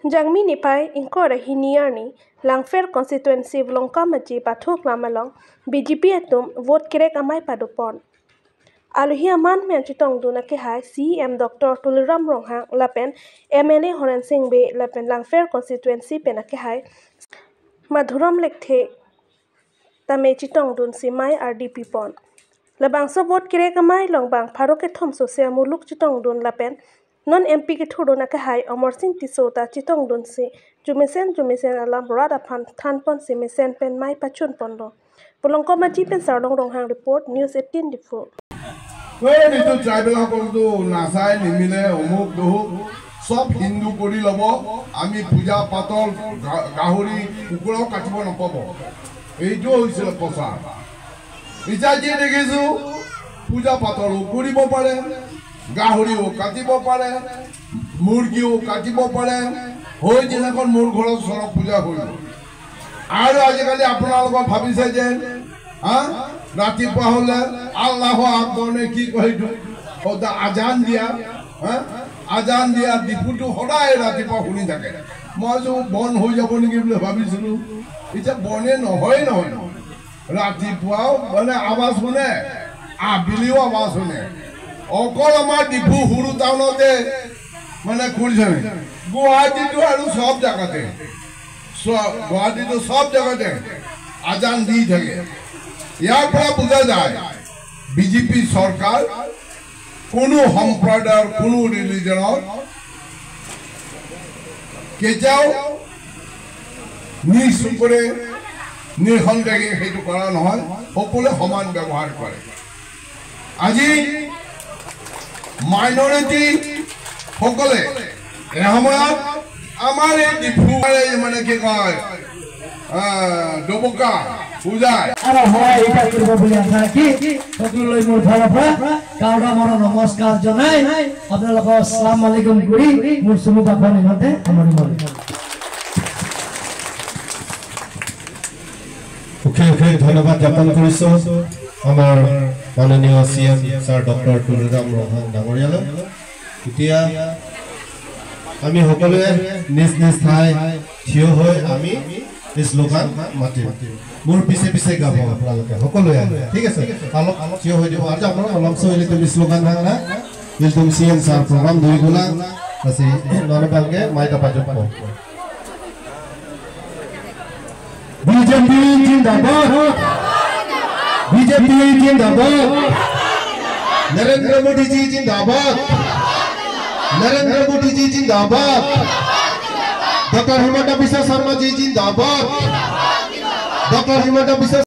Jangmi Nipai Inkora Hiniarni Langfer constituency Vlongka Maji Pathuk Lamalong BJP atum vote kerek amai padupon. Aluhi aman men chitong duna ke hai CM Dr. Tuliram Ronghang lapen MLA Horan Singh be lapen Langfer constituency pena ke hai Madhuram Lekthe tame chitong dun simai RDP pon. Labang so vote kerek amai long bang pharoke thom so se muluk chitong dun lapen non MP ke thudo na ke hai Amar Singh Tisota chitong dun si jumisen alam rada phan than pon si mesen pen mai pachun pondo. Pulongko maji pen sardong Ronghang report News 18 Difu. When itu tribal hakol tu nasai nimile umuk dohu sob Hindu kori lobo ami puja patol gahuri kukurao katibo nopobo eijo hoisile posar ijaji dekisu puja patol koribo pare gahuri o katibo pare murgi o katibo pare hoi jinakon mur ghorot sorok puja kori aru ajikali apnalok bhabise je ৰাতিপুৱা হলে আল্লাহু আকবৰ নে কি কইটো ওদা আজান দিয়া দিপুটো হদায় ৰাতিপুৱা শুনি থাকে মই যে বন হৈ যাব নেকি বুলি ভাবিছিলো এটা বনে নহয় ৰাতিপুৱা মানে আৱাজ শুনে আবিলিও আৱাজ শুনে অকল আমাৰ ডিপু হুৰু টাউনতে মানে কৰিছে গুৱাহাটীটো আৰু সব জায়গাতে গুৱাহাটীটো সব জায়গাতে আজান দি থাকে ইয়াৰ পৰা বুজা যায় বিজেপি সৰকাৰ কোনো সম্প্ৰদায়েৰ কোনো ৰিলিজনৰ কেতিয়াও নিচুকৰে নিখন্দেহে সেইটো কৰা নহয় সকলোৱে সমান ব্যৱহাৰ কৰে আজি মাইনৰিটি সকলে এসময়ত আমাৰ এই ডিফুৰে মানে কি কয় ডবকা পূজায় আৰে হয় এটা কৰব বলে আশা ৰাখি সকললৈ মোৰ ফালৰ পৰা কাউডা মোৰ নমস্কাৰ জনাই আপোনালোকক আসসালামু আলাইকুম কৰি মোৰ চুমু বাখন ইমানতে আমনি মৰে ওকে ধন্যবাদ জ্ঞাপন কৰিছো আমাৰ মাননীয় CM sir doctor Tuliram Rahman ডাঙৰীয়ালৈ এতিয়া আমি সকলোৱে নিজ নিজ ঠাই থিয় হৈ আমি স্লোগান মাতিম মোৰ পিছে গাব আপোনালোকে সকলোৱে ঠিক আছে অলপ থিয় হৈ দিব আৰু আপোনালোক অলপ সৈলে তুমি স্লোগান না দিল তুমি সিএম স্যার প্রোগ্রাম দুই গুলা আছে ননবালকে মাইকা পাজব বিজেপি জিন্দাবাদ বিজেপি জিন্দাবাদ नरेंद्र मोदी जी जिंदाबाद नरेंद्र मोदी जी जिंदाबाद डॉक्टर हिमंता बिस्वा शर्मा जी जिंदाबाद डॉक्टर हिमंता बिस्वा